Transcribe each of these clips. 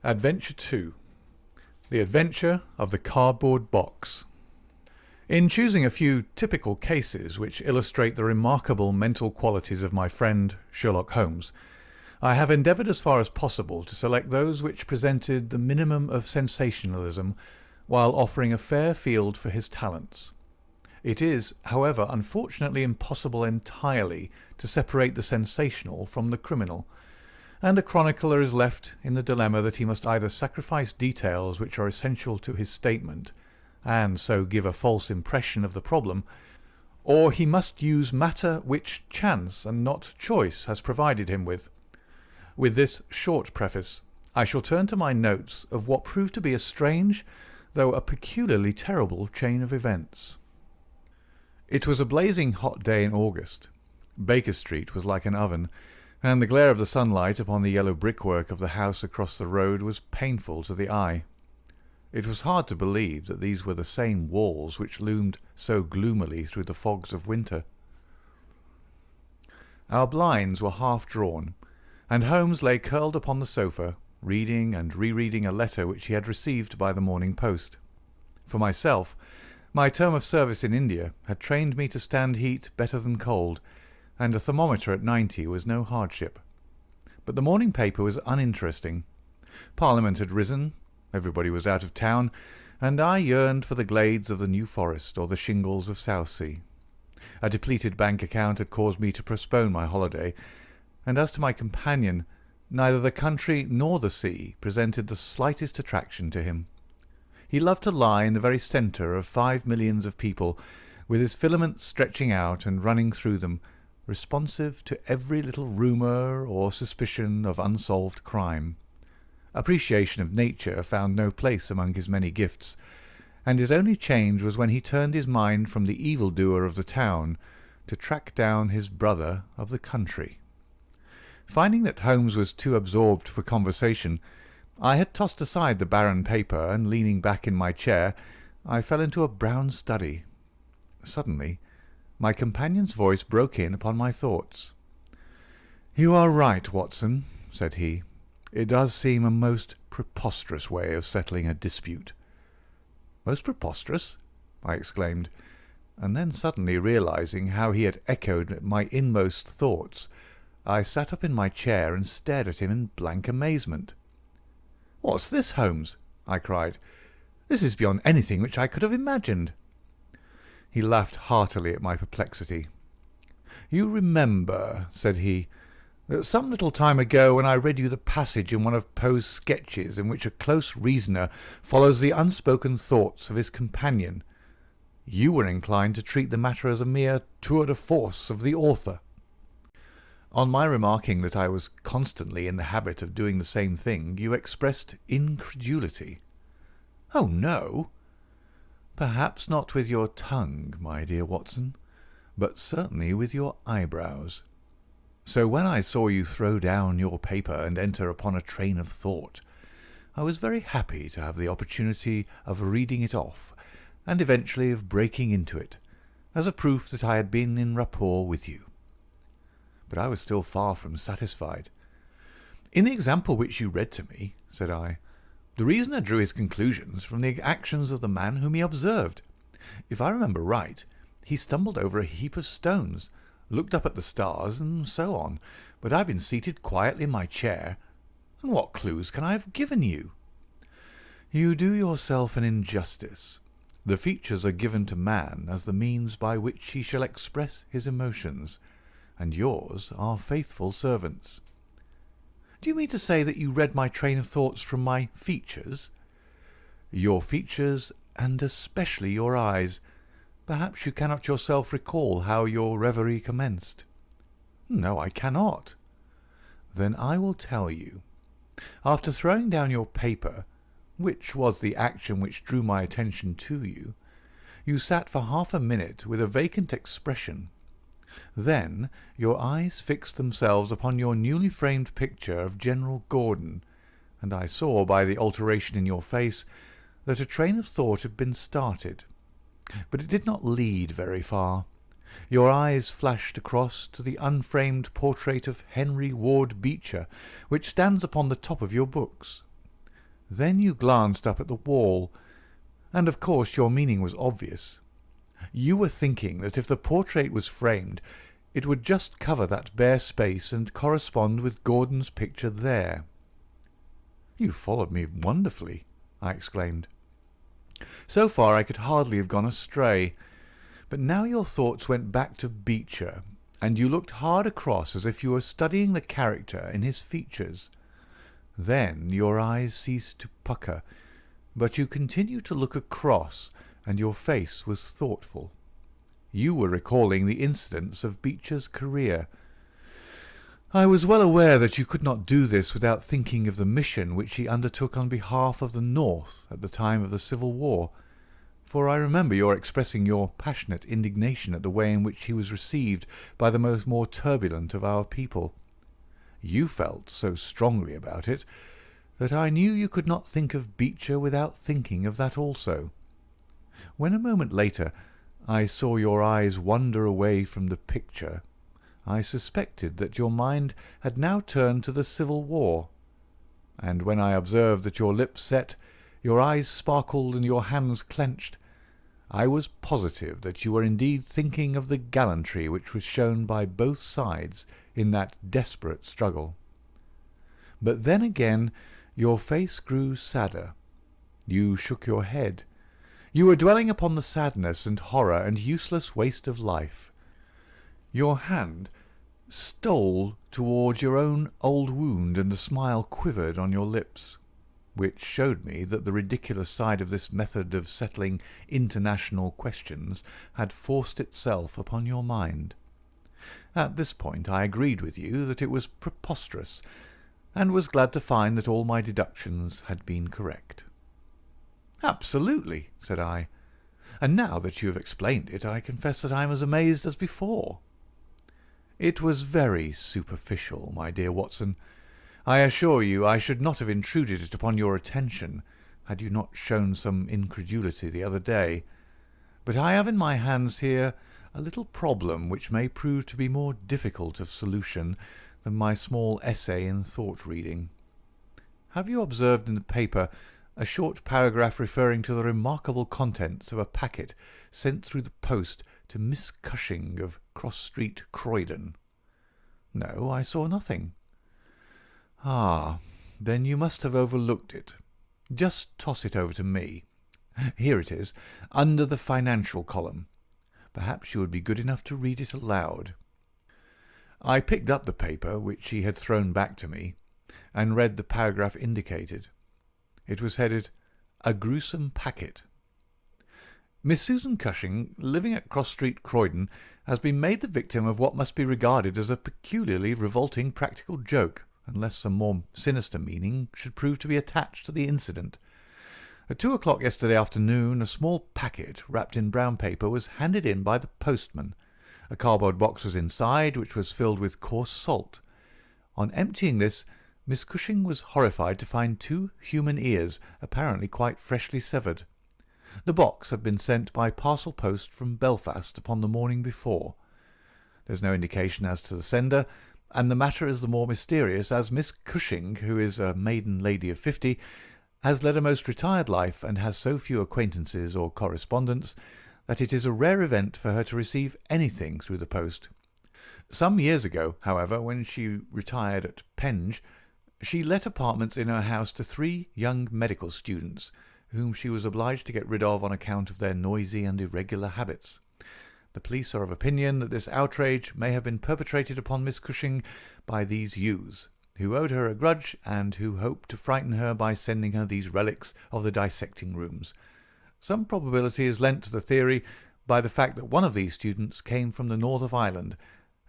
Adventure 2. The Adventure of the Cardboard Box. In choosing a few typical cases which illustrate the remarkable mental qualities of my friend Sherlock Holmes, I have endeavoured as far as possible to select those which presented the minimum of sensationalism while offering a fair field for his talents. It is, however, unfortunately impossible entirely to separate the sensational from the criminal, and the chronicler is left in the dilemma that he must either sacrifice details which are essential to his statement, and so give a false impression of the problem, or he must use matter which chance and not choice has provided him with. With this short preface, I shall turn to my notes of what proved to be a strange, though a peculiarly terrible chain of events. It was a blazing hot day in August. Baker Street was like an oven, and the glare of the sunlight upon the yellow brickwork of the house across the road was painful to the eye. It was hard to believe that these were the same walls which loomed so gloomily through the fogs of winter. Our blinds were half drawn, and Holmes lay curled upon the sofa, reading and rereading a letter which he had received by the morning post. For myself, my term of service in India had trained me to stand heat better than cold, and a thermometer at 90 was no hardship. But the morning paper was uninteresting. Parliament had risen, everybody was out of town, and I yearned for the glades of the New Forest or the shingles of Southsea. A depleted bank account had caused me to postpone my holiday, and as to my companion, neither the country nor the sea presented the slightest attraction to him. He loved to lie in the very centre of 5 millions of people, with his filaments stretching out and running through them, responsive to every little rumour or suspicion of unsolved crime. Appreciation of nature found no place among his many gifts, and his only change was when he turned his mind from the evildoer of the town to track down his brother of the country. Finding that Holmes was too absorbed for conversation, I had tossed aside the barren paper, and leaning back in my chair, I fell into a brown study. Suddenly, my companion's voice broke in upon my thoughts. "You are right, Watson," said he. "It does seem a most preposterous way of settling a dispute." "Most preposterous?" I exclaimed, and then suddenly realizing how he had echoed my inmost thoughts, I sat up in my chair and stared at him in blank amazement. "What's this, Holmes?" I cried. "This is beyond anything which I could have imagined." He laughed heartily at my perplexity. "You remember," said he, "that some little time ago when I read you the passage in one of Poe's sketches in which a close reasoner follows the unspoken thoughts of his companion, you were inclined to treat the matter as a mere tour de force of the author. On my remarking that I was constantly in the habit of doing the same thing, you expressed incredulity." "Oh, no." "Perhaps not with your tongue, my dear Watson, but certainly with your eyebrows. So when I saw you throw down your paper and enter upon a train of thought, I was very happy to have the opportunity of reading it off, and eventually of breaking into it, as a proof that I had been in rapport with you." But I was still far from satisfied. "In the example which you read to me," said I, "the reasoner drew his conclusions from the actions of the man whom he observed. If I remember right, he stumbled over a heap of stones, looked up at the stars, and so on, but I've been seated quietly in my chair, and what clues can I have given you?" "You do yourself an injustice. The features are given to man as the means by which he shall express his emotions, and yours are faithful servants." "Do you mean to say that you read my train of thoughts from my features?" "Your features, and especially your eyes. Perhaps you cannot yourself recall how your reverie commenced?" "No, I cannot." "Then I will tell you. After throwing down your paper, which was the action which drew my attention to you, you sat for half a minute with a vacant expression. Then your eyes fixed themselves upon your newly framed picture of General Gordon, and I saw by the alteration in your face that a train of thought had been started. But it did not lead very far. Your eyes flashed across to the unframed portrait of Henry Ward Beecher, which stands upon the top of your books. Then you glanced up at the wall, and of course your meaning was obvious. You were thinking that if the portrait was framed, it would just cover that bare space and correspond with Gordon's picture there." "You followed me wonderfully," I exclaimed. "So far I could hardly have gone astray. But now your thoughts went back to Beecher, and you looked hard across as if you were studying the character in his features. Then your eyes ceased to pucker, but you continued to look across, and your face was thoughtful. You were recalling the incidents of Beecher's career. I was well aware that you could not do this without thinking of the mission which he undertook on behalf of the North at the time of the Civil War, for I remember your expressing your passionate indignation at the way in which he was received by the more turbulent of our people. You felt so strongly about it that I knew you could not think of Beecher without thinking of that also. When a moment later I saw your eyes wander away from the picture, I suspected that your mind had now turned to the Civil War, and when I observed that your lips set, your eyes sparkled, and your hands clenched, I was positive that you were indeed thinking of the gallantry which was shown by both sides in that desperate struggle. But then again your face grew sadder. You shook your head. You were dwelling upon the sadness and horror and useless waste of life. Your hand stole towards your own old wound, and the smile quivered on your lips, which showed me that the ridiculous side of this method of settling international questions had forced itself upon your mind. At this point I agreed with you that it was preposterous, and was glad to find that all my deductions had been correct. "Absolutely," said I, "and now that you have explained it, I confess that I am as amazed as before." "It was very superficial, my dear Watson. I assure you I should not have intruded it upon your attention had you not shown some incredulity the other day. But I have in my hands here a little problem which may prove to be more difficult of solution than my small essay in thought-reading. Have you observed in the paper a short paragraph referring to the remarkable contents of a packet sent through the post to Miss Cushing of Cross Street, Croydon?" "No, I saw nothing." "Ah, then you must have overlooked it. Just toss it over to me. Here it is, under the financial column. Perhaps you would be good enough to read it aloud." I picked up the paper, which she had thrown back to me, and read the paragraph indicated. It was headed, "A Gruesome Packet." "Miss Susan Cushing, living at Cross Street, Croydon, has been made the victim of what must be regarded as a peculiarly revolting practical joke, unless some more sinister meaning should prove to be attached to the incident. At 2 o'clock yesterday afternoon a small packet, wrapped in brown paper, was handed in by the postman. A cardboard box was inside, which was filled with coarse salt. On emptying this, Miss Cushing was horrified to find 2 human ears, apparently quite freshly severed. The box had been sent by parcel post from Belfast upon the morning before. There's no indication as to the sender, and the matter is the more mysterious as Miss Cushing, who is a maiden lady of 50, has led a most retired life and has so few acquaintances or correspondents that it is a rare event for her to receive anything through the post. Some years ago, however, when she retired at Penge, she let apartments in her house to 3 young medical students, whom she was obliged to get rid of on account of their noisy and irregular habits. The police are of opinion that this outrage may have been perpetrated upon Miss Cushing by these youths, who owed her a grudge and who hoped to frighten her by sending her these relics of the dissecting rooms. Some probability is lent to the theory by the fact that one of these students came from the north of Ireland,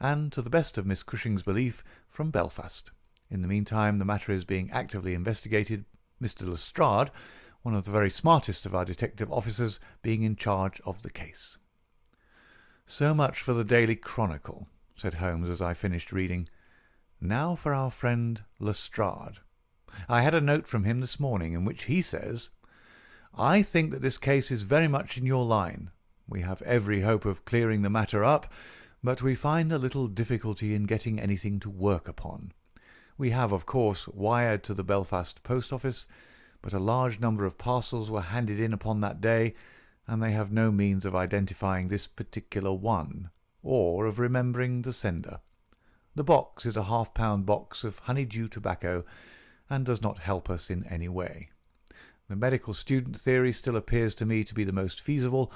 and, to the best of Miss Cushing's belief, from Belfast. In the meantime the matter is being actively investigated, Mr. Lestrade, one of the very smartest of our detective officers, being in charge of the case." "So much for the Daily Chronicle," said Holmes as I finished reading. "Now for our friend Lestrade. I had a note from him this morning in which he says, 'I think that this case is very much in your line. We have every hope of clearing the matter up, but we find a little difficulty in getting anything to work upon. We have, of course, wired to the Belfast post office, but a large number of parcels were handed in upon that day, and they have no means of identifying this particular one, or of remembering the sender. The box is a half-pound box of honeydew tobacco, and does not help us in any way. The medical student theory still appears to me to be the most feasible,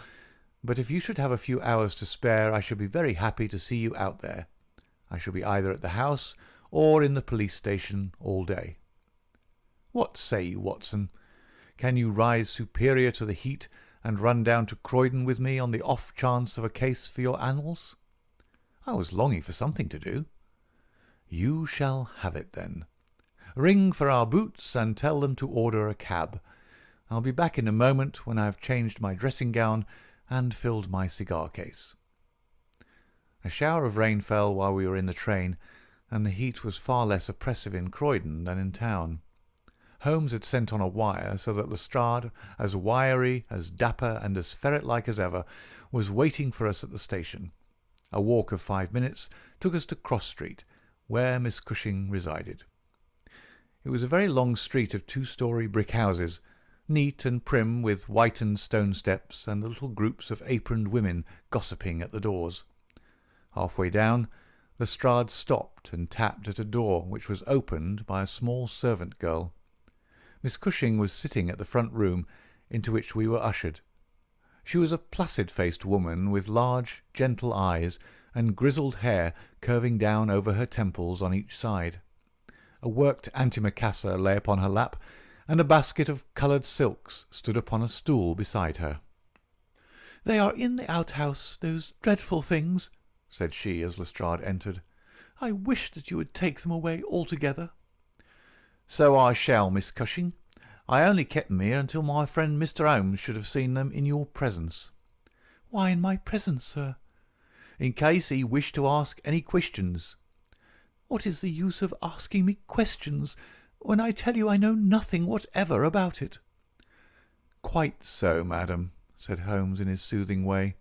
but if you should have a few hours to spare, I should be very happy to see you out there. I shall be either at the house or in the police station all day. What say you, Watson? Can you rise superior to the heat and run down to Croydon with me on the off chance of a case for your annals? I was longing for something to do. You shall have it, then. Ring for our boots and tell them to order a cab. I'll be back in a moment when I have changed my dressing-gown and filled my cigar-case. A shower of rain fell while we were in the train, and the heat was far less oppressive in Croydon than in town. Holmes had sent on a wire so that Lestrade, as wiry, as dapper, and as ferret-like as ever, was waiting for us at the station. A walk of 5 minutes took us to Cross Street, where Miss Cushing resided. It was a very long street of 2-storey brick houses, neat and prim, with whitened stone steps and little groups of aproned women gossiping at the doors. Half-way down, Lestrade stopped and tapped at a door which was opened by a small servant girl. Miss Cushing was sitting at the front room, into which we were ushered. She was a placid-faced woman with large, gentle eyes and grizzled hair curving down over her temples on each side. A worked antimacassar lay upon her lap, and a basket of coloured silks stood upon a stool beside her. "They are in the outhouse, those dreadful things," said she as Lestrade entered. "I wish that you would take them away altogether." "So I shall, Miss Cushing. I only kept them here until my friend Mr. Holmes should have seen them in your presence." "Why in my presence, sir?" "In case he wished to ask any questions." "What is the use of asking me questions, when I tell you I know nothing whatever about it?" "Quite so, madam," said Holmes in his soothing way.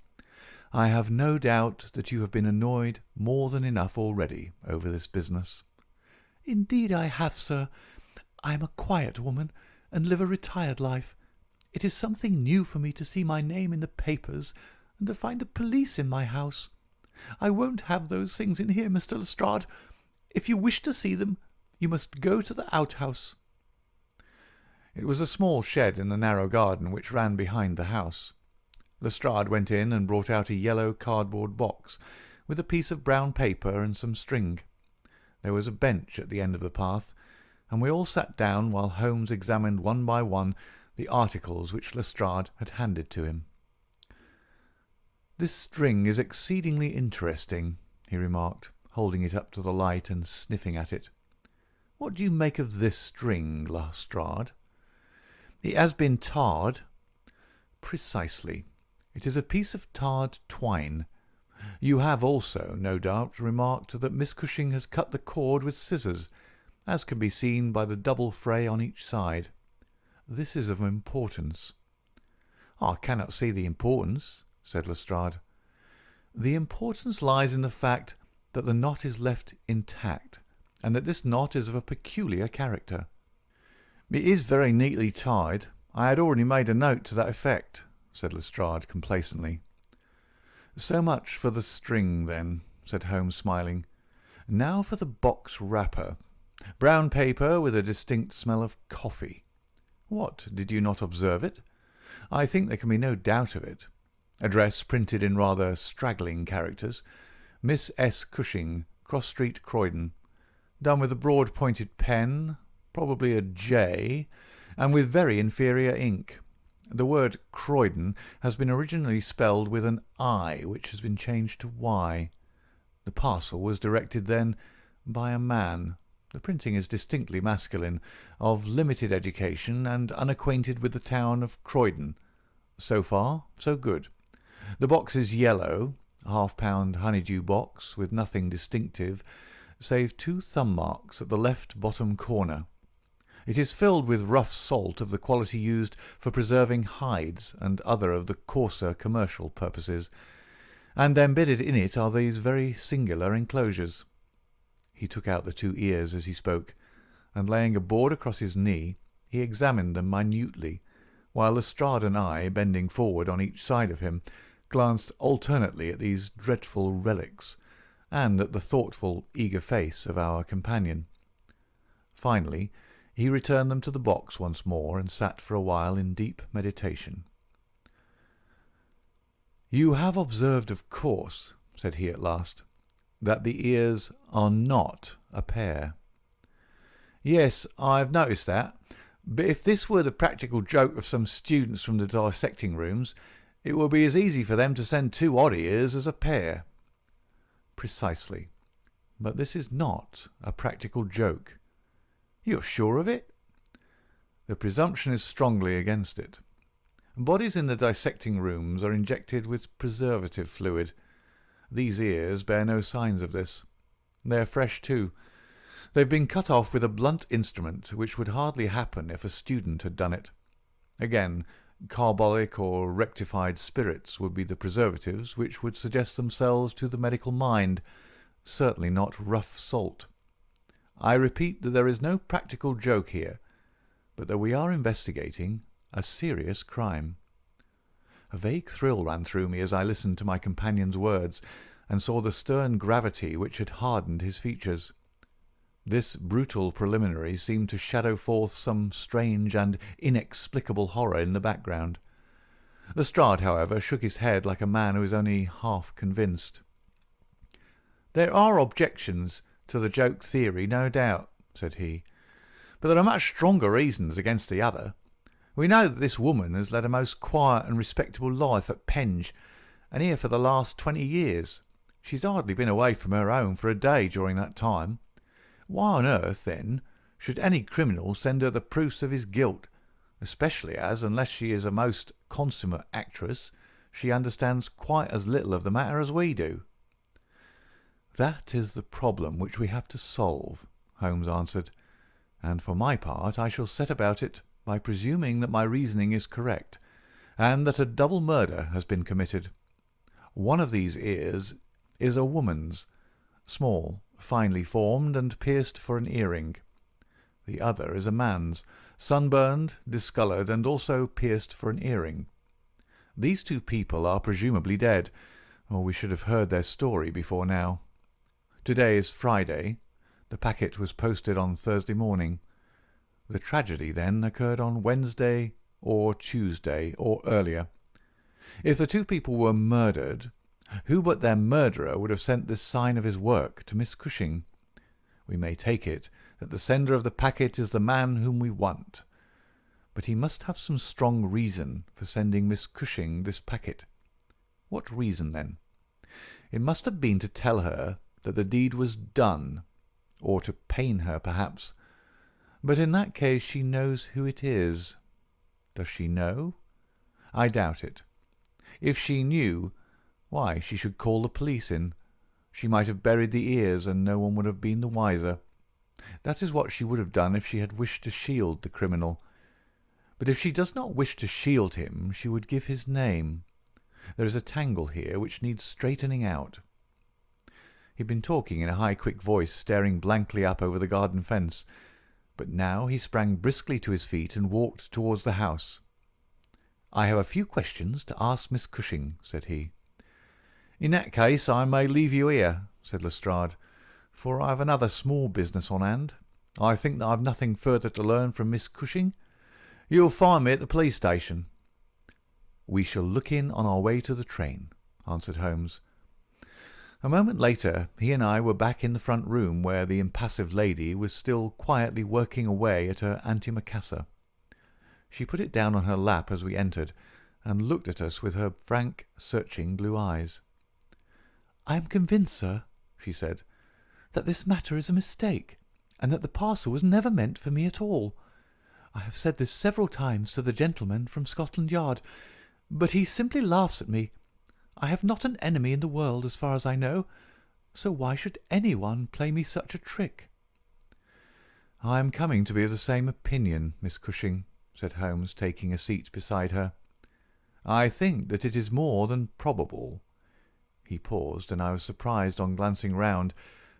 "I have no doubt that you have been annoyed more than enough already over this business." "Indeed I have, sir. I am a quiet woman, and live a retired life. It is something new for me to see my name in the papers, and to find the police in my house. I won't have those things in here, Mr. Lestrade. If you wish to see them, you must go to the outhouse." It was a small shed in the narrow garden which ran behind the house. Lestrade went in and brought out a yellow cardboard box with a piece of brown paper and some string. There was a bench at the end of the path, and we all sat down while Holmes examined one by one the articles which Lestrade had handed to him. "This string is exceedingly interesting," he remarked, holding it up to the light and sniffing at it. "What do you make of this string, Lestrade?" "It has been tarred." "Precisely. It is a piece of tarred twine. You have also, no doubt, remarked that Miss Cushing has cut the cord with scissors, as can be seen by the double fray on each side. This is of importance." "I cannot see the importance," said Lestrade. "The importance lies in the fact that the knot is left intact, and that this knot is of a peculiar character." "It is very neatly tied. I had already made a note to that effect," said Lestrade complacently. "So much for the string, then," said Holmes, smiling. "Now for the box wrapper. Brown paper with a distinct smell of coffee. What, did you not observe it? I think there can be no doubt of it. Address printed in rather straggling characters. Miss S. Cushing, Cross Street, Croydon. Done with a broad-pointed pen, probably a J, and with very inferior ink. The word Croydon has been originally spelled with an I, which has been changed to Y. The parcel was directed then by a man. The printing is distinctly masculine, of limited education, and unacquainted with the town of Croydon. So far, so good. The box is yellow, a half-pound honeydew box, with nothing distinctive, save 2 thumb marks at the left bottom corner. It is filled with rough salt of the quality used for preserving hides and other of the coarser commercial purposes, and embedded in it are these very singular enclosures. He took out the 2 ears as he spoke, and laying a board across his knee, he examined them minutely, while Lestrade and I, bending forward on each side of him, glanced alternately at these dreadful relics and at the thoughtful, eager face of our companion. Finally, he returned them to the box once more and sat for a while in deep meditation. "You have observed, of course," said he at last, "that the ears are not a pair." "Yes, I have noticed that. But if this were the practical joke of some students from the dissecting rooms, it would be as easy for them to send two odd ears as a pair." "Precisely. But this is not a practical joke." "You are sure of it?" "The presumption is strongly against it. Bodies in the dissecting rooms are injected with preservative fluid. These ears bear no signs of this. They are fresh too. They've been cut off with a blunt instrument, which would hardly happen if a student had done it. Again, carbolic or rectified spirits would be the preservatives which would suggest themselves to the medical mind, certainly not rough salt. I repeat that there is no practical joke here, but that we are investigating a serious crime." A vague thrill ran through me as I listened to my companion's words and saw the stern gravity which had hardened his features. This brutal preliminary seemed to shadow forth some strange and inexplicable horror in the background. Lestrade, however, shook his head like a man who is only half convinced. "There are objections to the joke theory, no doubt," said he, "but there are much stronger reasons against the other. We know that this woman has led a most quiet and respectable life at Penge, and here for the last 20 years. She's hardly been away from her home for a day during that time. Why on earth, then, should any criminal send her the proofs of his guilt, especially as, unless she is a most consummate actress, she understands quite as little of the matter as we do?" "That is the problem which we have to solve," Holmes answered, "and for my part I shall set about it by presuming that my reasoning is correct, and that a double murder has been committed. One of these ears is a woman's, small, finely formed, and pierced for an earring. The other is a man's, sunburned, discoloured, and also pierced for an earring. These two people are presumably dead, or we should have heard their story before now. Today is Friday. The packet was posted on Thursday morning. The tragedy, then, occurred on Wednesday or Tuesday, or earlier. If the two people were murdered, who but their murderer would have sent this sign of his work to Miss Cushing? We may take it that the sender of the packet is the man whom we want. But he must have some strong reason for sending Miss Cushing this packet. What reason, then? It must have been to tell her that the deed was done, or to pain her, perhaps. But in that case she knows who it is. Does she know? I doubt it. If she knew, why, she should call the police in. She might have buried the ears, and no one would have been the wiser. That is what she would have done if she had wished to shield the criminal. But if she does not wish to shield him, she would give his name. There is a tangle here which needs straightening out." He had been talking in a high, quick voice, staring blankly up over the garden fence, but now he sprang briskly to his feet and walked towards the house. "I have a few questions to ask Miss Cushing," said he. "In that case I may leave you here," said Lestrade, "for I have another small business on hand. I think that I have nothing further to learn from Miss Cushing. You'll find me at the police station." "We shall look in on our way to the train," answered Holmes. A moment later he and I were back in the front room, where the impassive lady was still quietly working away at her antimacassar. She put it down on her lap as we entered, and looked at us with her frank, searching blue eyes. "I am convinced, sir," she said, "that this matter is a mistake, and that the parcel was never meant for me at all. I have said this several times to the gentleman from Scotland Yard, but he simply laughs at me. I have not an enemy in the world, as far as I know, so why should anyone play me such a trick?" "I am coming to be of the same opinion, Miss Cushing," said Holmes, taking a seat beside her. "I think that it is more than probable." He paused, and I was surprised, on glancing round,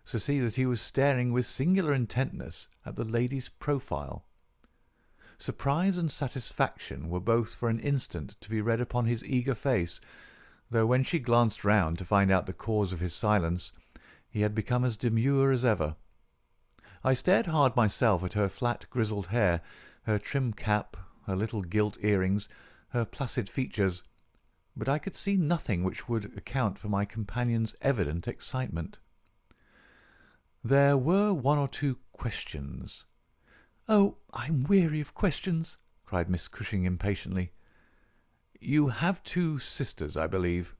to see that he was staring with singular intentness at the lady's profile. Surprise and satisfaction were both for an instant to be read upon his eager face, though when she glanced round to find out the cause of his silence, he had become as demure as ever. I stared hard myself at her flat grizzled hair, her trim cap, her little gilt earrings, her placid features, but I could see nothing which would account for my companion's evident excitement. There were one or two questions. "Oh, I'm weary of questions," cried Miss Cushing impatiently. "You have two sisters, I believe."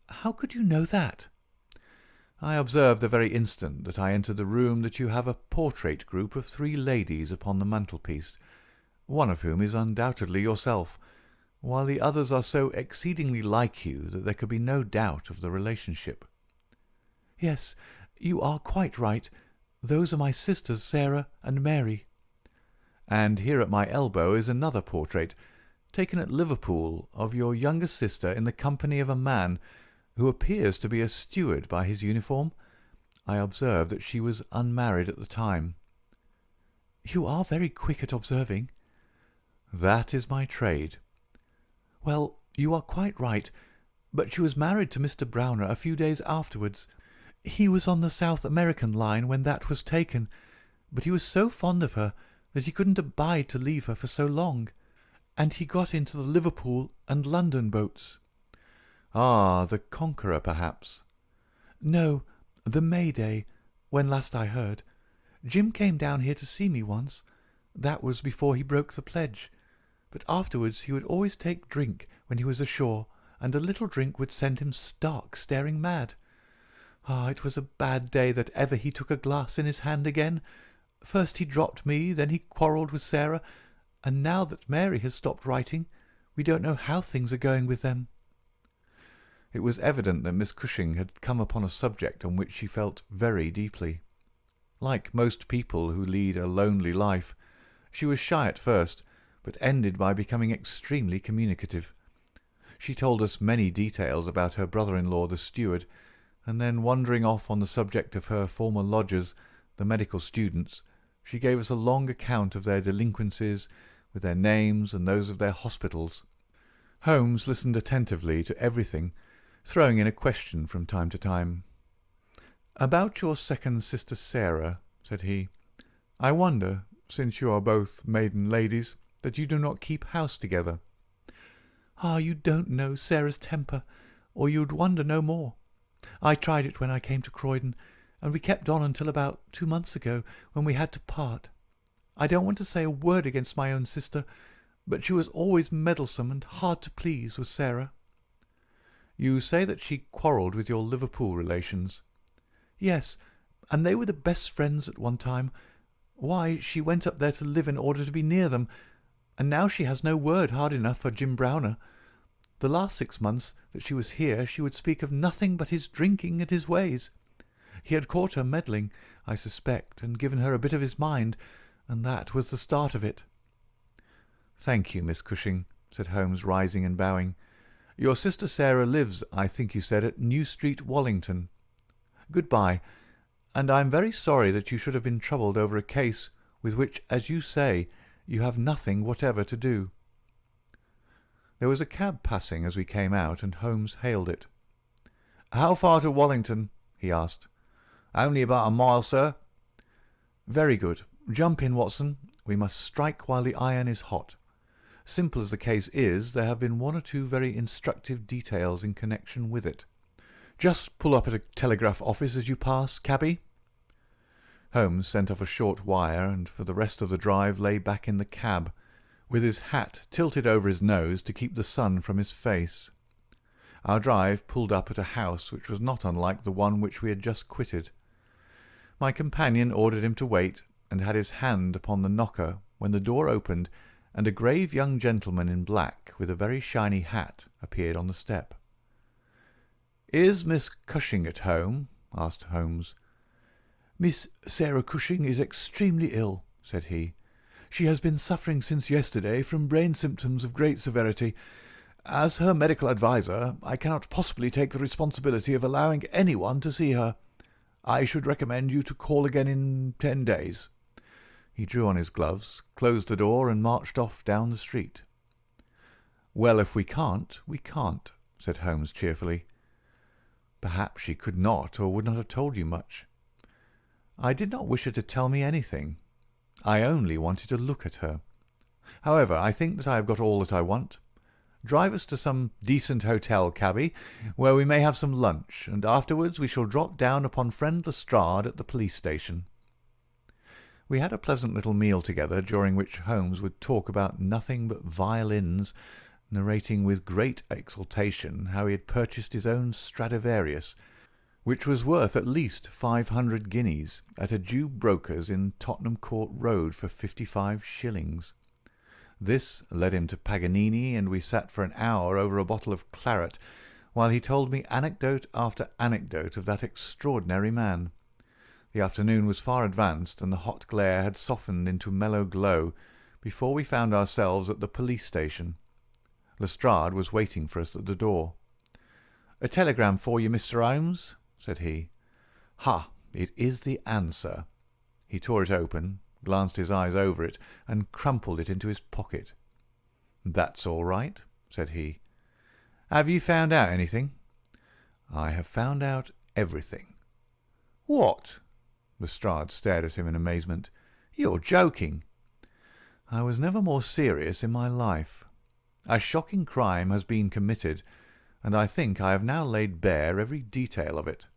"How could you know that?" "I observed the very instant that I entered the room that you have a portrait group of 3 ladies upon the mantelpiece, one of whom is undoubtedly yourself, while the others are so exceedingly like you that there could be no doubt of the relationship." "Yes, you are quite right. Those are my sisters, Sarah and Mary." "And here at my elbow is another portrait, taken at Liverpool, of your younger sister in the company of a man who appears to be a steward by his uniform. I observed that she was unmarried at the time." "You are very quick at observing." "That is my trade." "Well, you are quite right, but she was married to Mr. Browner a few days afterwards. He was on the South American line when that was taken, but he was so fond of her that he couldn't abide to leave her for so long, and he got into the Liverpool and London boats." "Ah, the Conqueror, perhaps?" "No, the May Day, when last I heard. Jim came down here to see me once. That was before he broke the pledge. But afterwards he would always take drink when he was ashore, and a little drink would send him stark staring mad. Ah, it was a bad day that ever he took a glass in his hand again. First he dropped me, then he quarrelled with Sarah, and now that Mary has stopped writing, we don't know how things are going with them." It was evident that Miss Cushing had come upon a subject on which she felt very deeply. Like most people who lead a lonely life, she was shy at first, but ended by becoming extremely communicative. She told us many details about her brother-in-law the steward, and then wandering off on the subject of her former lodgers, the medical students, she gave us a long account of their delinquencies, with their names and those of their hospitals. Holmes listened attentively to everything, throwing in a question from time to time. "About your second sister Sarah," said he, "I wonder, since you are both maiden ladies, that you do not keep house together." "Ah, you don't know Sarah's temper, or you'd wonder no more. I tried it when I came to Croydon, and we kept on until about 2 months ago, when we had to part. I don't want to say a word against my own sister, but she was always meddlesome and hard to please, was Sarah." "You say that she quarrelled with your Liverpool relations?" "Yes, and they were the best friends at one time. Why, she went up there to live in order to be near them, and now she has no word hard enough for Jim Browner. The last 6 months that she was here she would speak of nothing but his drinking and his ways. He had caught her meddling, I suspect, and given her a bit of his mind, and that was the start of it." "Thank you, Miss Cushing," said Holmes, rising and bowing. "Your sister Sarah lives, I think you said, at New Street, Wallington. Good-bye, and I am very sorry that you should have been troubled over a case with which, as you say, you have nothing whatever to do." There was a cab passing as we came out, and Holmes hailed it. "How far to Wallington?" he asked. "Only about a mile, sir." "Very good. Jump in, Watson. We must strike while the iron is hot. Simple as the case is, there have been one or two very instructive details in connection with it. Just pull up at a telegraph office as you pass, cabby." Holmes sent off a short wire, and for the rest of the drive lay back in the cab, with his hat tilted over his nose to keep the sun from his face. Our drive pulled up at a house which was not unlike the one which we had just quitted. My companion ordered him to wait, and had his hand upon the knocker when the door opened, and a grave young gentleman in black with a very shiny hat appeared on the step. "Is Miss Cushing at home?" asked Holmes. "Miss Sarah Cushing is extremely ill," said he. "She has been suffering since yesterday from brain symptoms of great severity. As her medical adviser, I cannot possibly take the responsibility of allowing anyone to see her. I should recommend you to call again in 10 days. He drew on his gloves, closed the door, and marched off down the street. "Well, if we can't, we can't," said Holmes cheerfully. "Perhaps she could not or would not have told you much." "I did not wish her to tell me anything. I only wanted to look at her. However, I think that I have got all that I want. Drive us to some decent hotel, cabby, where we may have some lunch, and afterwards we shall drop down upon friend Lestrade at the police station." We had a pleasant little meal together, during which Holmes would talk about nothing but violins, narrating with great exultation how he had purchased his own Stradivarius, which was worth at least 500 guineas, at a Jew broker's in Tottenham Court Road for 55 shillings. This led him to Paganini, and we sat for an hour over a bottle of claret, while he told me anecdote after anecdote of that extraordinary man. The afternoon was far advanced, and the hot glare had softened into mellow glow before we found ourselves at the police station. Lestrade was waiting for us at the door. "A telegram for you, Mr. Holmes," said he. "Ha! It is the answer." He tore it open, glanced his eyes over it, and crumpled it into his pocket. "That's all right," said he. "Have you found out anything?" "I have found out everything." "What?" Lestrade stared at him in amazement. "You're joking." "I was never more serious in my life. A shocking crime has been committed, and I think I have now laid bare every detail of it."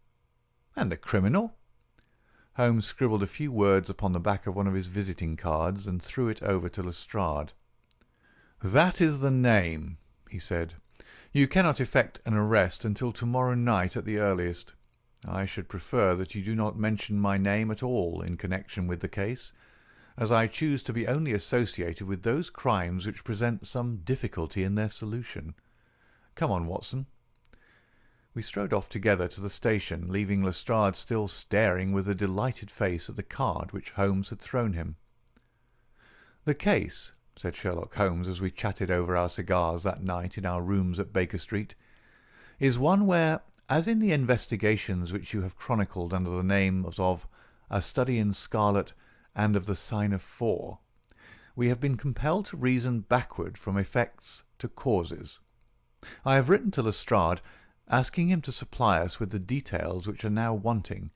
"And the criminal?" Holmes scribbled a few words upon the back of one of his visiting cards and threw it over to Lestrade. "That is the name," he said. "You cannot effect an arrest until tomorrow night at the earliest. I should prefer that you do not mention my name at all in connection with the case, as I choose to be only associated with those crimes which present some difficulty in their solution. Come on, Watson." We strode off together to the station, leaving Lestrade still staring with a delighted face at the card which Holmes had thrown him. "The case," said Sherlock Holmes as we chatted over our cigars that night in our rooms at Baker Street, "is one where, as in the investigations which you have chronicled under the names of A Study in Scarlet and of the Sign of 4, we have been compelled to reason backward from effects to causes. I have written to Lestrade, asking him to supply us with the details which are now wanting,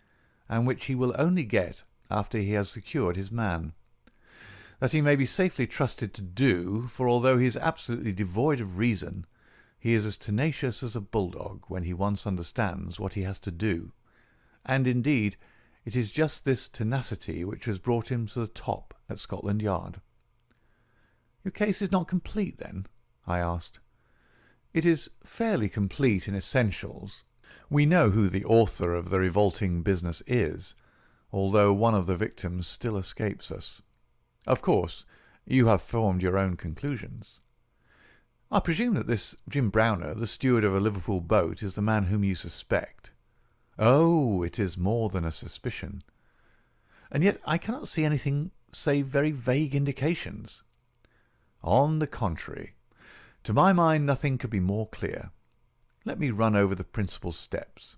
and which he will only get after he has secured his man. That he may be safely trusted to do, for although he is absolutely devoid of reason, he is as tenacious as a bulldog when he once understands what he has to do, and indeed it is just this tenacity which has brought him to the top at Scotland Yard." "Your case is not complete, then?" I asked. "It is fairly complete in essentials. We know who the author of the revolting business is, although one of the victims still escapes us. Of course, you have formed your own conclusions." "I presume that this Jim Browner, the steward of a Liverpool boat, is the man whom you suspect." "Oh, it is more than a suspicion." "And yet I cannot see anything save very vague indications." "On the contrary. To my mind nothing could be more clear. Let me run over the principal steps.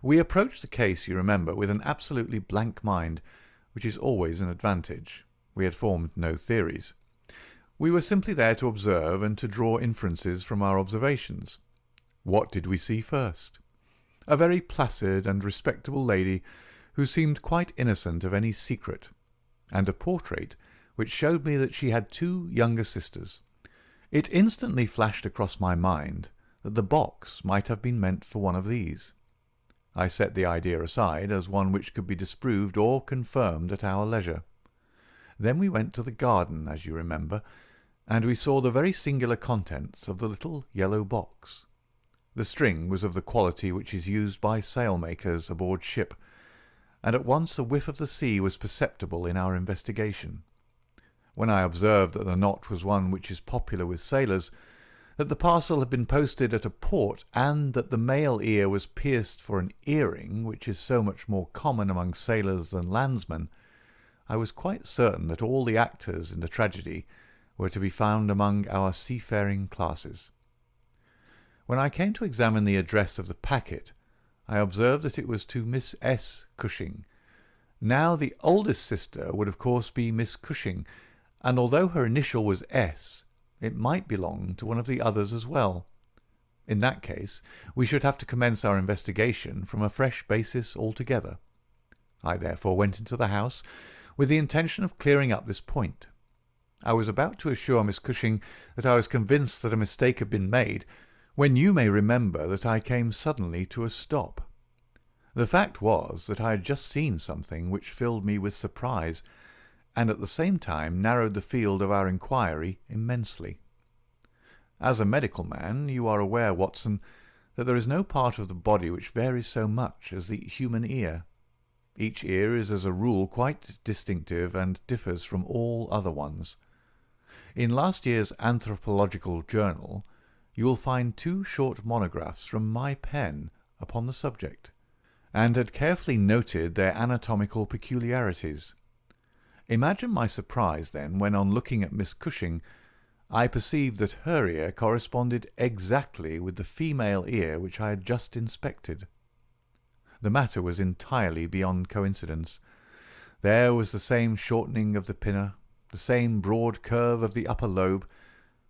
We approached the case, you remember, with an absolutely blank mind, which is always an advantage. We had formed no theories. We were simply there to observe and to draw inferences from our observations. What did we see first? A very placid and respectable lady who seemed quite innocent of any secret, and a portrait which showed me that she had 2 younger sisters. It instantly flashed across my mind that the box might have been meant for one of these. I set the idea aside as one which could be disproved or confirmed at our leisure. Then we went to the garden, as you remember, and we saw the very singular contents of the little yellow box. The string was of the quality which is used by sailmakers aboard ship, and at once a whiff of the sea was perceptible in our investigation. When I observed that the knot was one which is popular with sailors, that the parcel had been posted at a port, and that the male ear was pierced for an earring, which is so much more common among sailors than landsmen, I was quite certain that all the actors in the tragedy were to be found among our seafaring classes. When I came to examine the address of the packet, I observed that it was to Miss S. Cushing, Now the oldest sister would of course be Miss Cushing, and although her initial was S, it might belong to one of the others as well. In that case, we should have to commence our investigation from a fresh basis altogether. I therefore went into the house with the intention of clearing up this point. I was about to assure Miss Cushing that I was convinced that a mistake had been made, when you may remember that I came suddenly to a stop. The fact was that I had just seen something which filled me with surprise, and at the same time narrowed the field of our inquiry immensely. As a medical man, you are aware, Watson, that there is no part of the body which varies so much as the human ear. Each ear is as a rule quite distinctive and differs from all other ones. In last year's Anthropological Journal you will find 2 short monographs from my pen upon the subject, and had carefully noted their anatomical peculiarities. Imagine my surprise, then, when on looking at Miss Cushing, I perceived that her ear corresponded exactly with the female ear which I had just inspected. The matter was entirely beyond coincidence. There was the same shortening of the pinna, the same broad curve of the upper lobe,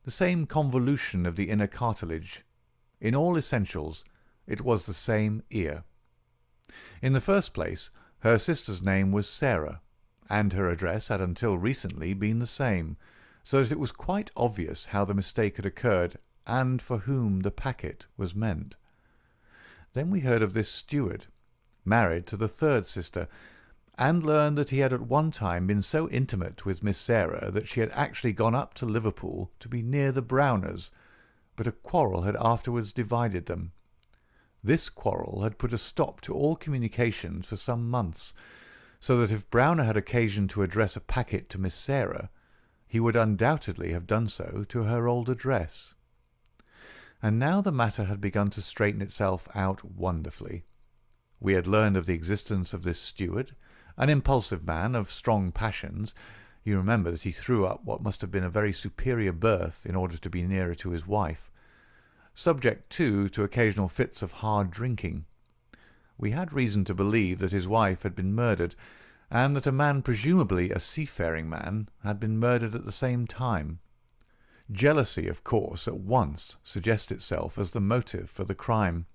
the same convolution of the inner cartilage. In all essentials, it was the same ear. In the first place, her sister's name was Sarah, and her address had until recently been the same, so that it was quite obvious how the mistake had occurred and for whom the packet was meant. Then we heard of this steward, married to the third sister, and learned that he had at one time been so intimate with Miss Sarah that she had actually gone up to Liverpool to be near the Browners, but a quarrel had afterwards divided them. This quarrel had put a stop to all communications for some months, so that if Browner had occasion to address a packet to Miss Sarah, he would undoubtedly have done so to her old address. And now the matter had begun to straighten itself out wonderfully. We had learned of the existence of this steward, an impulsive man of strong passions. You remember that he threw up what must have been a very superior berth in order to be nearer to his wife. Subject, too, to occasional fits of hard drinking. We had reason to believe that his wife had been murdered, and that a man, presumably a seafaring man, had been murdered at the same time. Jealousy, of course, at once suggests itself as the motive for the crime.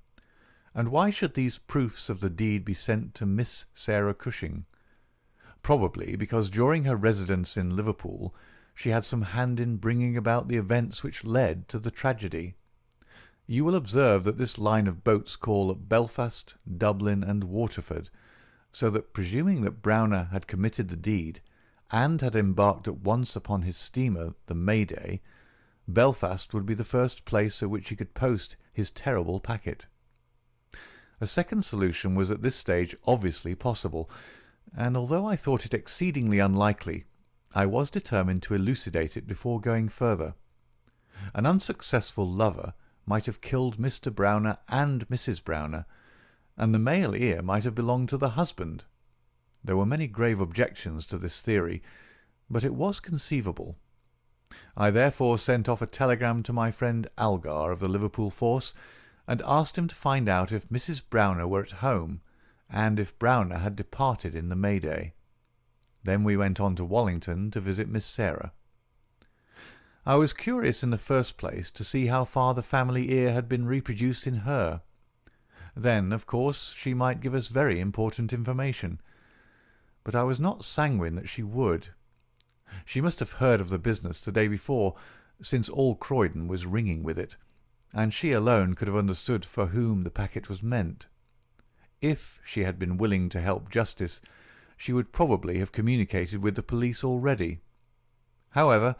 And why should these proofs of the deed be sent to Miss Sarah Cushing? Probably because during her residence in Liverpool she had some hand in bringing about the events which led to the tragedy. You will observe that this line of boats call at Belfast, Dublin, and Waterford, so that presuming that Browner had committed the deed, and had embarked at once upon his steamer, the Mayday, Belfast would be the first place at which he could post his terrible packet. A second solution was at this stage obviously possible, and although I thought it exceedingly unlikely, I was determined to elucidate it before going further. An unsuccessful lover might have killed Mr. Browner and Mrs. Browner, and the male ear might have belonged to the husband. There were many grave objections to this theory, but it was conceivable. I therefore sent off a telegram to my friend Algar of the Liverpool force, and asked him to find out if Mrs. Browner were at home, and if Browner had departed in the Mayday. Then we went on to Wallington to visit Miss Sarah. I was curious in the first place to see how far the family ear had been reproduced in her. Then, of course, she might give us very important information. But I was not sanguine that she would. She must have heard of the business the day before, since all Croydon was ringing with it, and she alone could have understood for whom the packet was meant. If she had been willing to help justice, she would probably have communicated with the police already. However,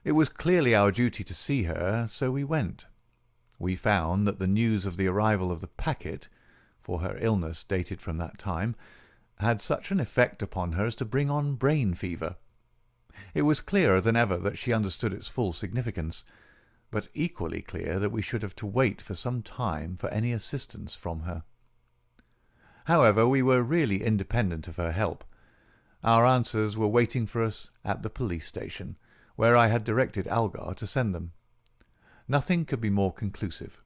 it was clearly our duty to see her, so we went. We found that the news of the arrival of the packet, for her illness dated from that time, had such an effect upon her as to bring on brain fever. It was clearer than ever that she understood its full significance, but equally clear that we should have to wait for some time for any assistance from her. However, we were really independent of her help. Our answers were waiting for us at the police station, where I had directed Algar to send them. Nothing could be more conclusive.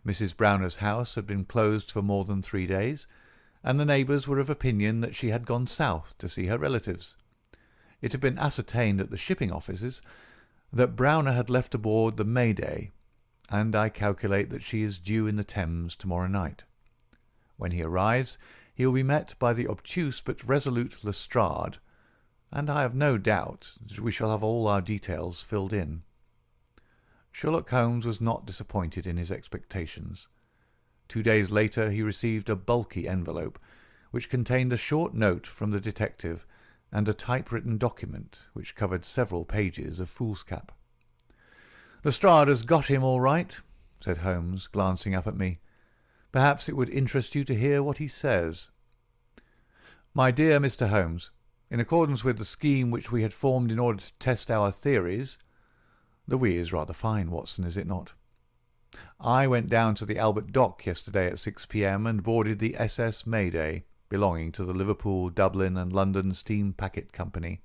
Mrs. Browner's house had been closed for more than 3 days, and the neighbours were of opinion that she had gone south to see her relatives. It had been ascertained at the shipping offices that Browner had left aboard the Mayday, and I calculate that she is due in the Thames tomorrow night. When he arrives, he will be met by the obtuse but resolute Lestrade, and I have no doubt that we shall have all our details filled in. Sherlock Holmes was not disappointed in his expectations. 2 days later he received a bulky envelope, which contained a short note from the detective and a typewritten document which covered several pages of foolscap. "Lestrade has got him all right," said Holmes, glancing up at me. "Perhaps it would interest you to hear what he says. My dear Mr. Holmes, in accordance with the scheme which we had formed in order to test our theories—" The "we" is rather fine, Watson, is it not? "I went down to the Albert Dock yesterday at 6 p.m. and boarded the SS Mayday, belonging to the Liverpool, Dublin and London Steam Packet Company.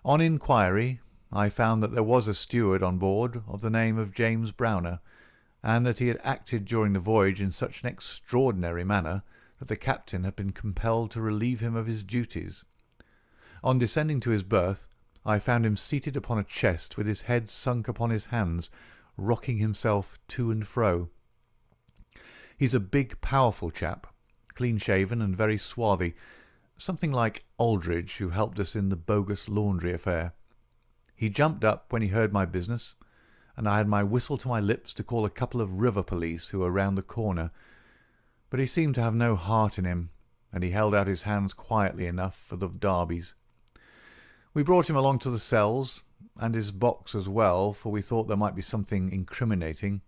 On inquiry, I found that there was a steward on board of the name of James Browner, and that he had acted during the voyage in such an extraordinary manner that the captain had been compelled to relieve him of his duties. On descending to his berth, I found him seated upon a chest with his head sunk upon his hands, rocking himself to and fro. He's a big, powerful chap, clean-shaven and very swarthy, something like Aldridge, who helped us in the bogus laundry affair. He jumped up when he heard my business, and I had my whistle to my lips to call a couple of river police who were round the corner, but he seemed to have no heart in him, and he held out his hands quietly enough for the darbies. We brought him along to the cells, and his box as well, for we thought there might be something incriminating,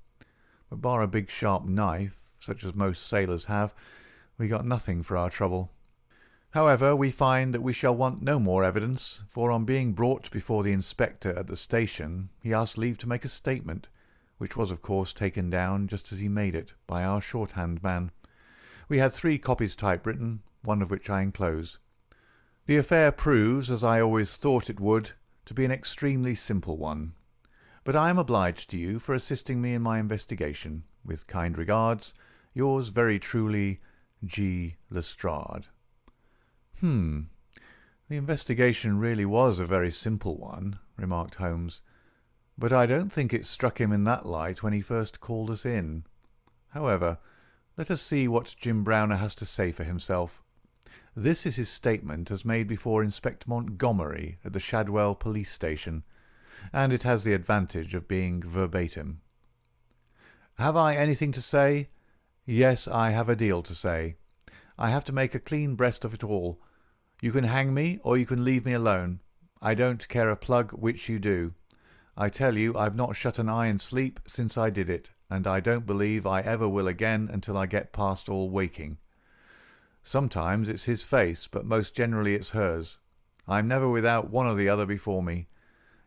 but bar a big sharp knife, such as most sailors have, we got nothing for our trouble. However, we find that we shall want no more evidence, for on being brought before the inspector at the station, he asked leave to make a statement, which was of course taken down just as he made it by our shorthand man. We had 3 copies typewritten, one of which I enclose. The affair proves, as I always thought it would, to be an extremely simple one. But I am obliged to you for assisting me in my investigation. With kind regards, yours very truly, G. Lestrade. The investigation really was a very simple one, remarked Holmes, but I don't think it struck him in that light when he first called us in. However, let us see what Jim Browner has to say for himself. This is his statement as made before Inspector Montgomery at the Shadwell police station, and it has the advantage of being verbatim. "Have I anything to say? Yes, I have a deal to say. I have to make a clean breast of it all. You can hang me, or you can leave me alone. I don't care a plug which you do. I tell you I've not shut an eye in sleep since I did it, and I don't believe I ever will again until I get past all waking. Sometimes it's his face, but most generally it's hers. I'm never without one or the other before me.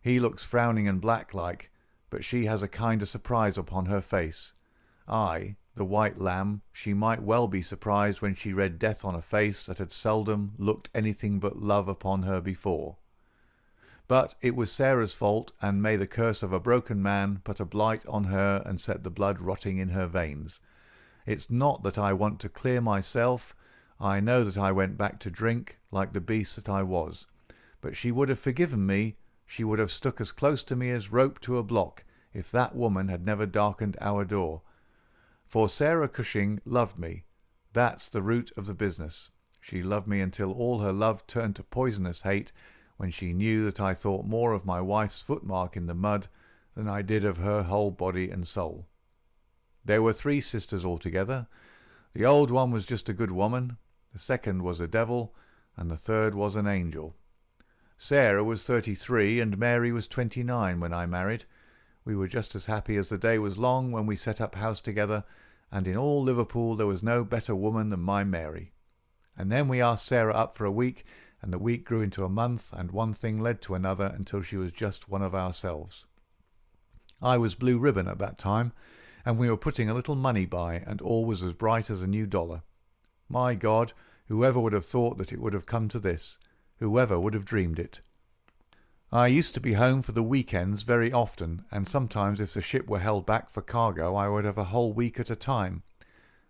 He looks frowning and black-like, but she has a kind of surprise upon her face. I, the white lamb, she might well be surprised when she read death on a face that had seldom looked anything but love upon her before. But it was Sarah's fault, and may the curse of a broken man put a blight on her and set the blood rotting in her veins. It's not that I want to clear myself. I know that I went back to drink, like the beast that I was. But she would have forgiven me, she would have stuck as close to me as rope to a block, if that woman had never darkened our door. For Sarah Cushing loved me. That's the root of the business. She loved me until all her love turned to poisonous hate, when she knew that I thought more of my wife's footmark in the mud than I did of her whole body and soul. There were 3 sisters altogether. The old one was just a good woman, the second was a devil, and the third was an angel. Sarah was 33 and Mary was 29 when I married. We were just as happy as the day was long when we set up house together, and in all Liverpool there was no better woman than my Mary. And then we asked Sarah up for a week, and the week grew into a month, and one thing led to another until she was just one of ourselves. I was blue ribbon at that time, and we were putting a little money by, and all was as bright as a new dollar. My God, whoever would have thought that it would have come to this? Whoever would have dreamed it? I used to be home for the weekends very often, and sometimes if the ship were held back for cargo I would have a whole week at a time.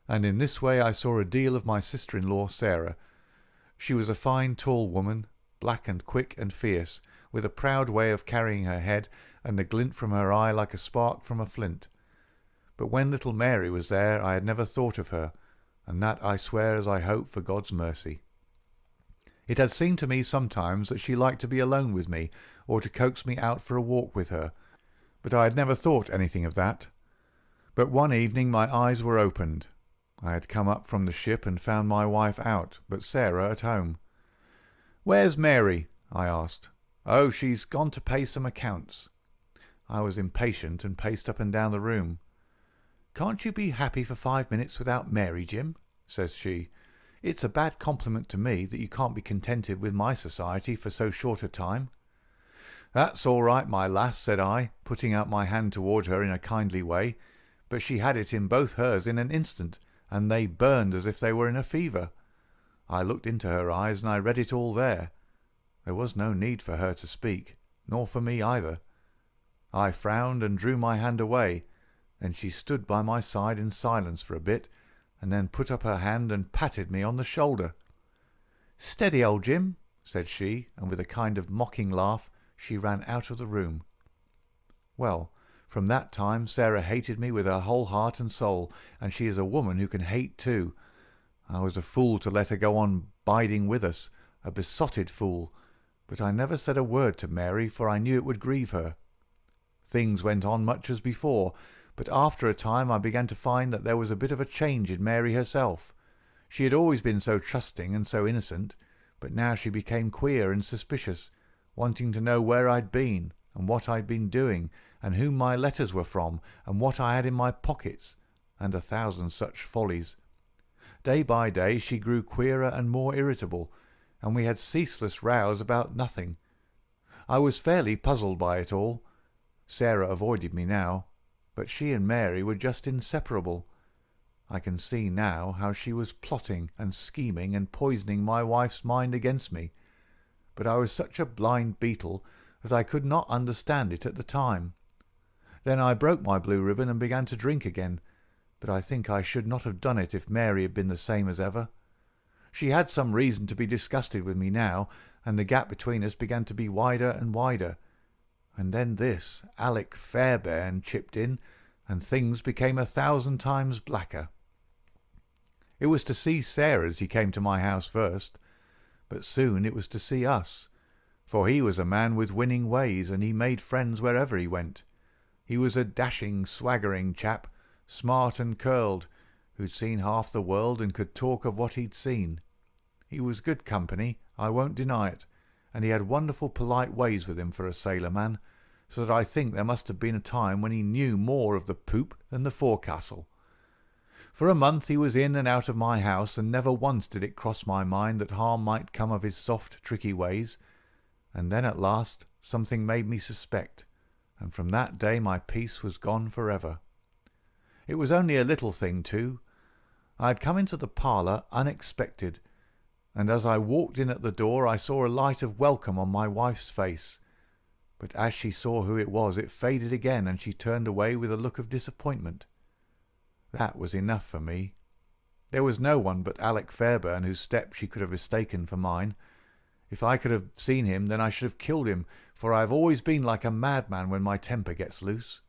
and in this way I saw a deal of my sister-in-law Sarah. She was a fine tall woman, black and quick and fierce, with a proud way of carrying her head, and a glint from her eye like a spark from a flint. But when little Mary was there I had never thought of her, and that I swear as I hope for God's mercy. It had seemed to me sometimes that she liked to be alone with me, or to coax me out for a walk with her, but I had never thought anything of that. But one evening my eyes were opened. I had come up from the ship and found my wife out, but Sarah at home. "Where's Mary?" I asked. "Oh, she's gone to pay some accounts." I was impatient and paced up and down the room. "Can't you be happy for 5 minutes without Mary, Jim?" says she. "It's a bad compliment to me that you can't be contented with my society for so short a time." "That's all right, my lass," said I, putting out my hand toward her in a kindly way, but she had it in both hers in an instant, and they burned as if they were in a fever. I looked into her eyes, and I read it all there. There was no need for her to speak, nor for me either. I frowned and drew my hand away. Then she stood by my side in silence for a bit, and then put up her hand and patted me on the shoulder. "Steady, old Jim," said she, and with a kind of mocking laugh she ran out of the room. Well, from that time Sarah hated me with her whole heart and soul, and she is a woman who can hate too. I was a fool to let her go on biding with us, a besotted fool, but I never said a word to Mary, for I knew it would grieve her. Things went on much as before, but after a time I began to find that there was a bit of a change in Mary herself. She had always been so trusting and so innocent, but now she became queer and suspicious, wanting to know where I'd been, and what I'd been doing, and whom my letters were from, and what I had in my pockets, and 1,000 such follies. Day by day she grew queerer and more irritable, and we had ceaseless rows about nothing. I was fairly puzzled by it all. Sarah avoided me now, but she and Mary were just inseparable. I can see now how she was plotting and scheming and poisoning my wife's mind against me, but I was such a blind beetle that I could not understand it at the time. Then I broke my blue ribbon and began to drink again, but I think I should not have done it if Mary had been the same as ever. She had some reason to be disgusted with me now, and the gap between us began to be wider and wider. And then this Alec Fairbairn chipped in, and things became 1,000 times blacker. It was to see Sarah's he came to my house first, but soon it was to see us, for he was a man with winning ways, and he made friends wherever he went. He was a dashing, swaggering chap, smart and curled, who'd seen half the world and could talk of what he'd seen. He was good company, I won't deny it, and he had wonderful polite ways with him for a sailor man, so that I think there must have been a time when he knew more of the poop than the forecastle. For a month he was in and out of my house, and never once did it cross my mind that harm might come of his soft, tricky ways. And then at last something made me suspect, and from that day my peace was gone for ever. It was only a little thing too. I had come into the parlour unexpected, and as I walked in at the door I saw a light of welcome on my wife's face. But as she saw who it was, it faded again, and she turned away with a look of disappointment. That was enough for me. There was no one but Alec Fairbairn whose step she could have mistaken for mine. If I could have seen him, then I should have killed him, for I have always been like a madman when my temper gets loose.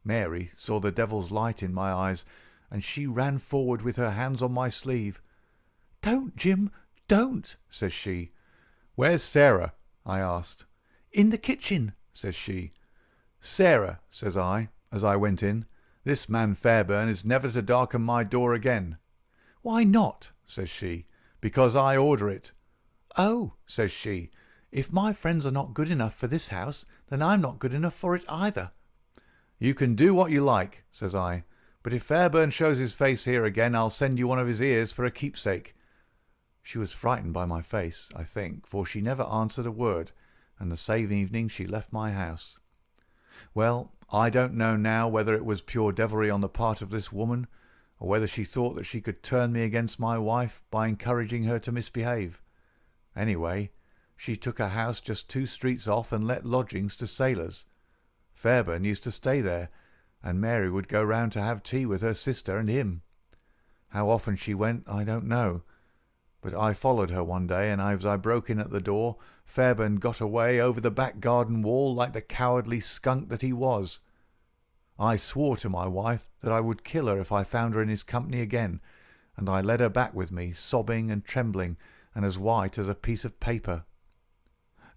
Mary saw the devil's light in my eyes, and she ran forward with her hands on my sleeve. "Don't, Jim, don't," says she. "Where's Sarah?" I asked. "In the kitchen," says she. "Sarah," says I, as I went in, "this man Fairbairn is never to darken my door again." "Why not?" says she. "Because I order it." "Oh," says she, "if my friends are not good enough for this house, then I'm not good enough for it either." "You can do what you like," says I, "but if Fairbairn shows his face here again, I'll send you one of his ears for a keepsake." She was frightened by my face, I think, for she never answered a word, and the same evening she left my house. Well, I don't know now whether it was pure devilry on the part of this woman, or whether she thought that she could turn me against my wife by encouraging her to misbehave. Anyway, she took a house just 2 streets off and let lodgings to sailors. Fairbairn used to stay there, and Mary would go round to have tea with her sister and him. How often she went I don't know, but I followed her one day, and as I broke in at the door, Fairbairn got away over the back garden wall like the cowardly skunk that he was. I swore to my wife that I would kill her if I found her in his company again, and I led her back with me, sobbing and trembling, and as white as a piece of paper.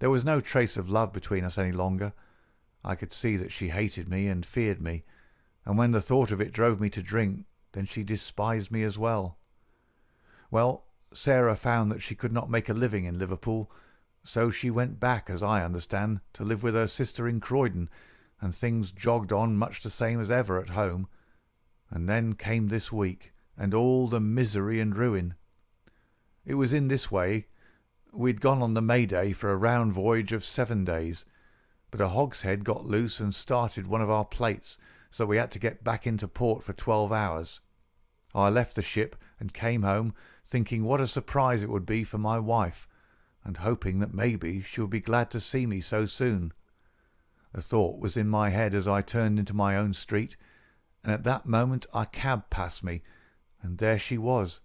There was no trace of love between us any longer. I could see that she hated me and feared me, and when the thought of it drove me to drink, then she despised me as well. Well, Sarah found that she could not make a living in Liverpool, so she went back, as I understand, to live with her sister in Croydon, and things jogged on much the same as ever at home. And then came this week, and all the misery and ruin. It was in this way. We'd gone on the May Day for a round voyage of 7 days, but a hogshead got loose and started one of our plates, so we had to get back into port for 12 hours. I left the ship and came home, thinking what a surprise it would be for my wife, and hoping that maybe she would be glad to see me so soon. The thought was in my head as I turned into my own street, and at that moment a cab passed me, and there she was,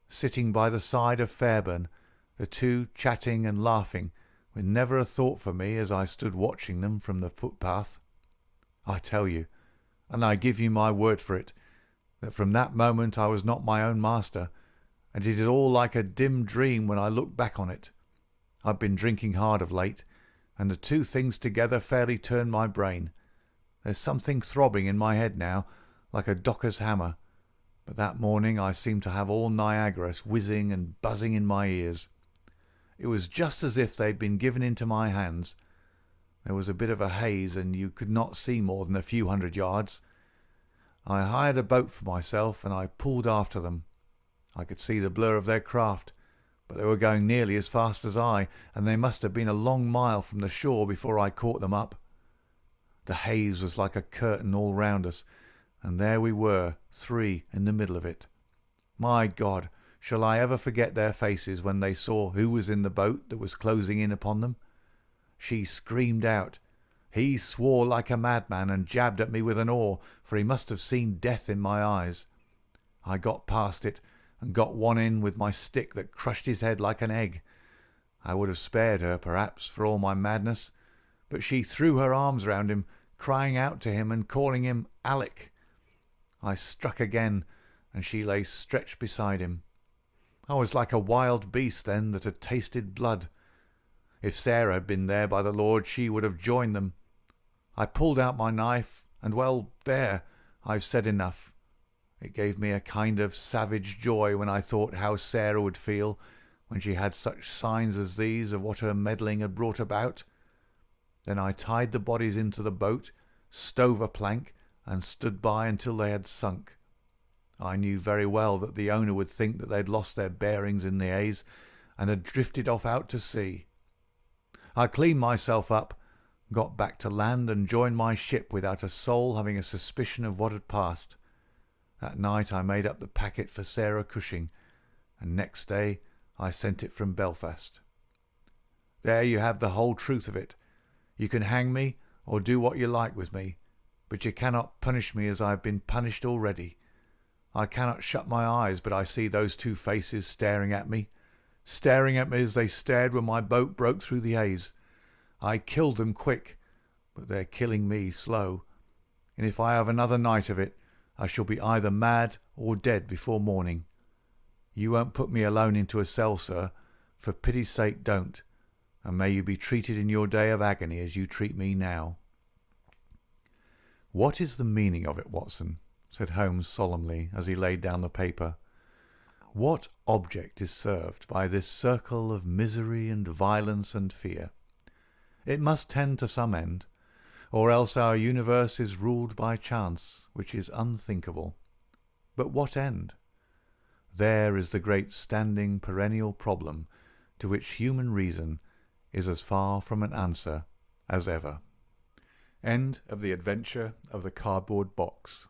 sitting by the side of Fairbairn, the two chatting and laughing, with never a thought for me as I stood watching them from the footpath. I tell you, and I give you my word for it, that from that moment I was not my own master, and it is all like a dim dream when I look back on it. I've been drinking hard of late, and the two things together fairly turned my brain. There's something throbbing in my head now, like a docker's hammer, but that morning I seemed to have all Niagara whizzing and buzzing in my ears. It was just as if they'd been given into my hands. There was a bit of a haze, and you could not see more than a few 100 yards. I hired a boat for myself, and I pulled after them. I could see the blur of their craft, but they were going nearly as fast as I, and they must have been a long mile from the shore before I caught them up. The haze was like a curtain all round us, and there we were, three in the middle of it. My God, shall I ever forget their faces when they saw who was in the boat that was closing in upon them? She screamed out. He swore like a madman and jabbed at me with an oar, for he must have seen death in my eyes. I got past it, and got one in with my stick that crushed his head like an egg. I would have spared her, perhaps, for all my madness, but she threw her arms round him, crying out to him and calling him Alec. I struck again, and she lay stretched beside him. I was like a wild beast then that had tasted blood. If Sarah had been there, by the Lord, she would have joined them. I pulled out my knife, and well, there, I've said enough. It gave me a kind of savage joy when I thought how Sarah would feel when she had such signs as these of what her meddling had brought about. Then I tied the bodies into the boat, stove a plank, and stood by until they had sunk. I knew very well that the owner would think that they had lost their bearings in the haze and had drifted off out to sea. I cleaned myself up, got back to land, and joined my ship without a soul having a suspicion of what had passed. That night I made up the packet for Sarah Cushing, and next day I sent it from Belfast. There you have the whole truth of it. You can hang me or do what you like with me, but you cannot punish me as I have been punished already. I cannot shut my eyes, but I see those two faces staring at me as they stared when my boat broke through the haze. I killed them quick, but they're killing me slow, and if I have another night of it, I shall be either mad or dead before morning. You won't put me alone into a cell, sir. For pity's sake, don't, and may you be treated in your day of agony as you treat me now." "What is the meaning of it, Watson?" said Holmes solemnly, as he laid down the paper. "What object is served by this circle of misery and violence and fear? It must tend to some end, or else our universe is ruled by chance, which is unthinkable. But what end? There is the great standing perennial problem to which human reason is as far from an answer as ever." End of The Adventure of the Cardboard Box.